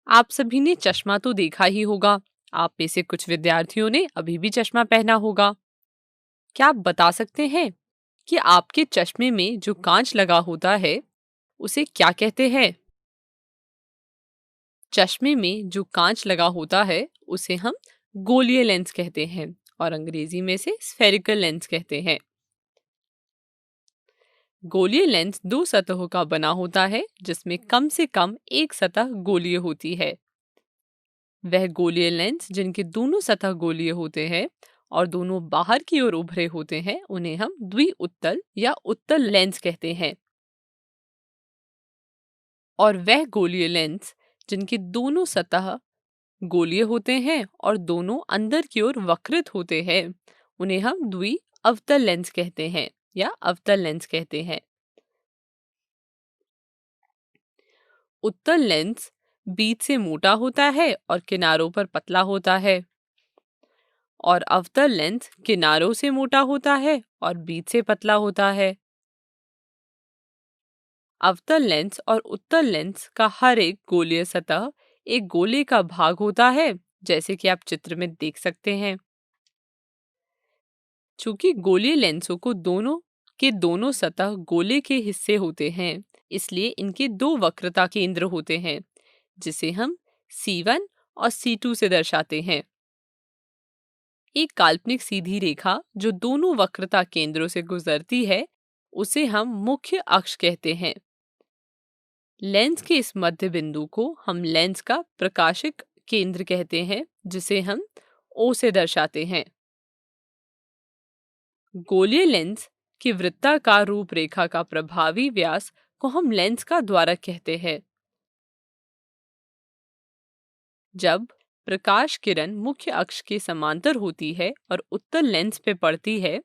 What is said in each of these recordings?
आप सभी ने चश्मा तो देखा ही होगा। आप में से कुछ विद्यार्थियों ने अभी भी चश्मा पहना होगा। क्या आप बता सकते हैं कि आपके चश्मे में जो कांच लगा होता है उसे क्या कहते हैं? चश्मे में जो कांच लगा होता है उसे हम गोलीय लेंस कहते हैं और अंग्रेजी में से स्फेरिकल लेंस कहते हैं। गोलीय लेंस दो सतहों का बना होता है जिसमें कम से कम एक सतह गोलीय होती है। वह गोलीय लेंस जिनके दोनों सतह गोलीय होते हैं और दोनों बाहर की ओर उभरे होते हैं उन्हें हम द्विउत्तल या उत्तल लेंस कहते हैं। और वह गोलीय लेंस जिनके दोनों सतह गोलीय होते हैं और दोनों अंदर की ओर वक्रित होते हैं उन्हें हम द्वि अवतल लेंस कहते हैं या अवतल लेंस कहते हैं। उत्तल लेंस बीच से मोटा होता है और किनारों पर पतला होता है और अवतल लेंस किनारों से मोटा होता है और बीच से पतला होता है। अवतल लेंस और उत्तल लेंस का हर एक गोलीय सतह एक गोले का भाग होता है, जैसे कि आप चित्र में देख सकते हैं। चूंकि गोलीय लेंसों को दोनों सतह गोले के हिस्से होते हैं, इसलिए इनके दो वक्रता केंद्र होते हैं, जिसे हम C1 और C2 से दर्शाते हैं। एक काल्पनिक सीधी रेखा जो दोनों वक्रता केंद्रों से गुजरती है उसे हम मुख्य अक्ष कहते हैं। लेंस के इस मध्य बिंदु को हम लेंस का प्रकाशिक केंद्र कहते हैं, जिसे हम O से दर्शाते हैं। गोलीय लेंस की वृत्ताकार रूपरेखा का प्रभावी व्यास को हम लेंस का द्वारक कहते हैं। जब प्रकाश किरण मुख्य अक्ष के समांतर होती है और उत्तल लेंस पे पड़ती है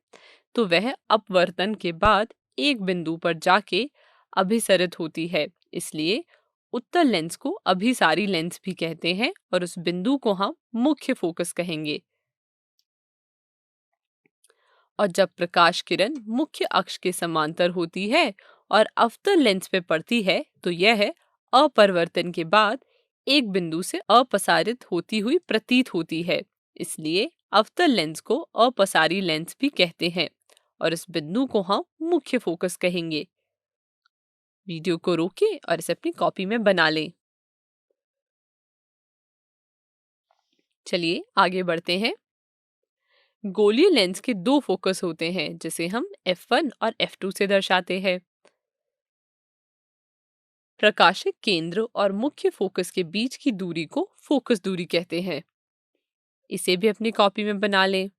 तो वह अपवर्तन के बाद एक बिंदु पर जाके अभिसरित होती है, इसलिए उत्तल लेंस को अभिसारी लेंस भी कहते हैं और उस बिंदु को हम मुख्य फोकस कहेंगे। और जब प्रकाश किरण मुख्य अक्ष के समांतर होती है और अवतल लेंस पे पड़ती है तो यह अपवर्तन के बाद एक बिंदु से अपसारित होती हुई प्रतीत होती है, इसलिए अवतल लेंस को अपसारी लेंस भी कहते हैं और इस बिंदु को हम मुख्य फोकस कहेंगे। वीडियो को रोकें और इसे अपनी कॉपी में बना लें। चलिए आगे बढ़ते हैं। गोलीय लेंस के दो फोकस होते हैं जिसे हम F1 और F2 से दर्शाते हैं। प्रकाशिक केंद्र और मुख्य फोकस के बीच की दूरी को फोकस दूरी कहते हैं। इसे भी अपनी कॉपी में बना लें।